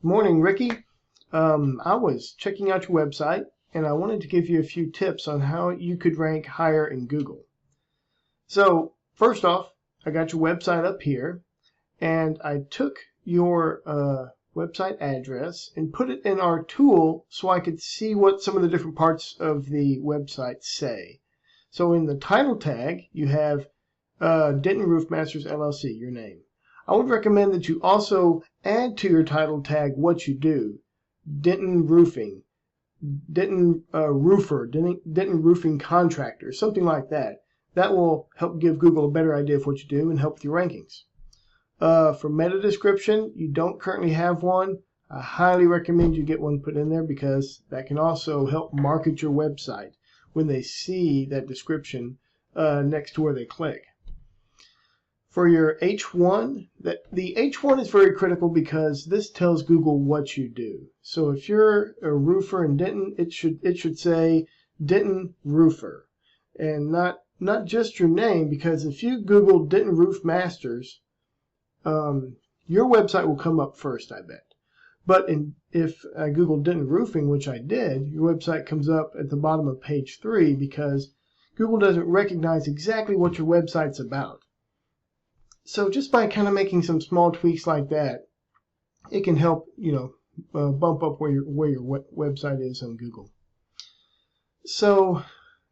Morning, Ricky. I was checking out your website and I wanted to give you a few tips on how you could rank higher in Google. So first off, I got your website up here and I took your website address and put it in our tool so I could see what some of the different parts of the website say. So in the title tag, you have Denton Roofmasters LLC, your name. I would recommend that you also add to your title tag what you do. Denton Roofing, Denton Roofer, Denton Roofing Contractor, something like that. That will help give Google a better idea of what you do and help with your rankings. For meta description, you don't currently have one. I highly recommend you get one put in there because that can also help market your website when they see that description next to where they click. For your H1, the H1 is very critical because this tells Google what you do. So if you're a roofer in Denton, it should say Denton Roofer, and not just your name, because if you Google Denton Roof Masters, your website will come up first, I bet. But if I Google Denton Roofing, which I did, your website comes up at the bottom of page 3 because Google doesn't recognize exactly what your website's about. So just by kind of making some small tweaks like that, it can help, bump up where your website is on Google. So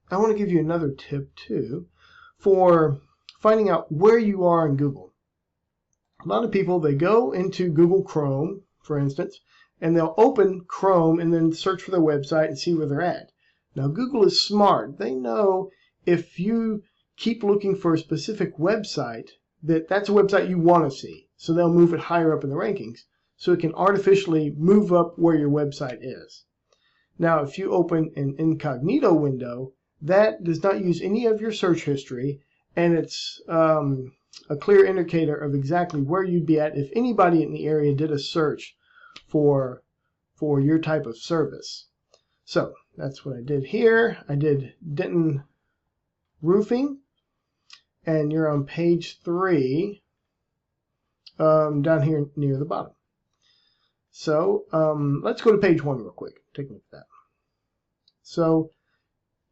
I want to give you another tip too for finding out where you are in Google. A lot of people, they go into Google Chrome, for instance, and they'll open Chrome and then search for their website and see where they're at. Now Google is smart. They know if you keep looking for a specific website, that's a website you want to see. So they'll move it higher up in the rankings so it can artificially move up where your website is. Now if you open an incognito window, that does not use any of your search history, and it's a clear indicator of exactly where you'd be at if anybody in the area did a search for your type of service. So that's what I did here. I did Denton Roofing, and you're on page 3 down here near the bottom. So let's go to page 1 real quick. Take a look at that. So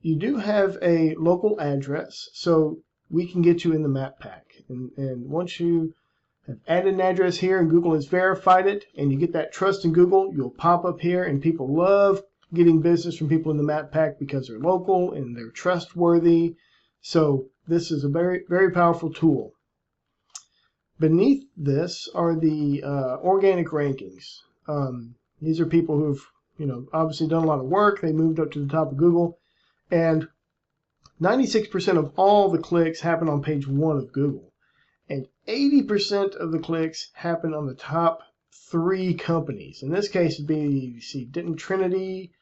you do have a local address, so we can get you in the map pack. And once you have added an address here and Google has verified it and you get that trust in Google, you'll pop up here, and people love getting business from people in the map pack because they're local and they're trustworthy. So this is a very, very powerful tool. Beneath this are the organic rankings. These are people who've obviously done a lot of work. They moved up to the top of Google, and 96% of all the clicks happen on page 1 of Google, and 80% of the clicks happen on the top 3 companies. In this case, it'd be Denton Trinity,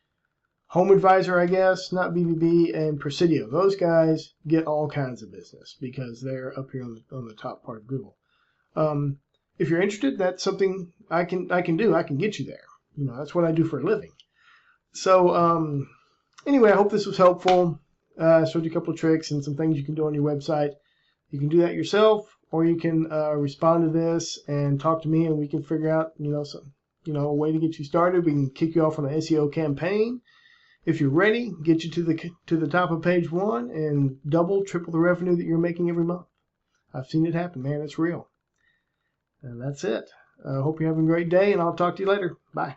Home Advisor, I guess, not BBB, and Presidio. Those guys get all kinds of business because they're up here on the top part of Google. If you're interested, that's something I can do. I can get you there. That's what I do for a living. So anyway, I hope this was helpful. I showed you a couple of tricks and some things you can do on your website. You can do that yourself, or you can respond to this and talk to me, and we can figure out a way to get you started. We can kick you off on an SEO campaign. If you're ready, get you to the top of page 1 and double, triple the revenue that you're making every month. I've seen it happen, man. It's real. And that's it. I hope you're having a great day, and I'll talk to you later. Bye.